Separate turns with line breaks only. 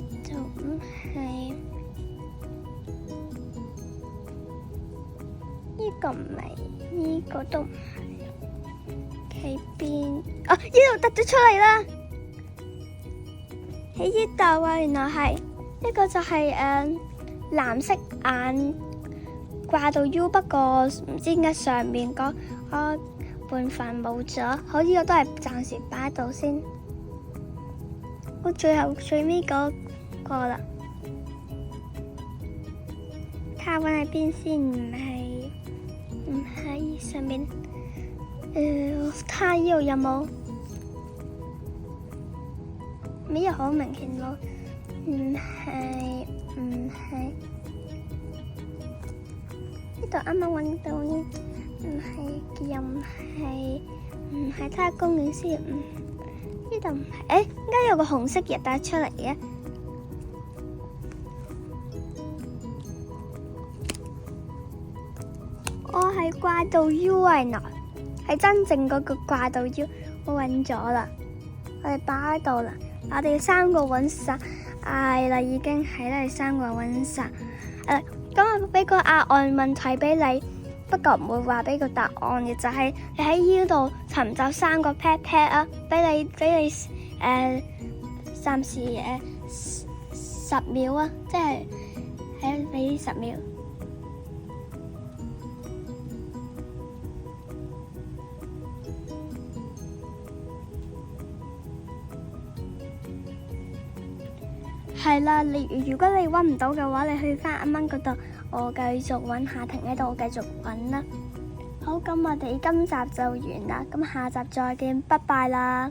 呢度唔係，呢個唔係，呢個都唔係，喺邊？哦，呢度突咗出嚟啦！喺呢度啊，原來係呢個就係藍色眼掛到 U， 不過唔知點解上面嗰半份冇咗，好，呢個都係暫時擺喺度先。我最尾嗰個啦，睇下搵喺邊先，唔係上面。睇下呢度有冇？呢個好明顯咯，唔係，呢度啱啱搵到呢，又唔係，睇下公園先，呢度唔係，點解有個紅色嘢帶出嚟嘅？我係掛到 U 啊，原來係真正嗰個掛到 U， 我搵咗啦，我哋擺喺度啦。我哋3個搵晒啦，已經係啦，你3個搵晒。咁我俾個額外問題俾你，不過唔會話俾個答案嘅，就係你喺呢度尋找3個 pat pat 啊，俾你暫時10秒啊，即係俾10秒。係啦，如果你搵唔到嘅話，你去翻阿蚊嗰度，我繼續搵下，停喺度繼續搵啦。好，咁我哋今集就完啦，咁下集再見，拜拜啦。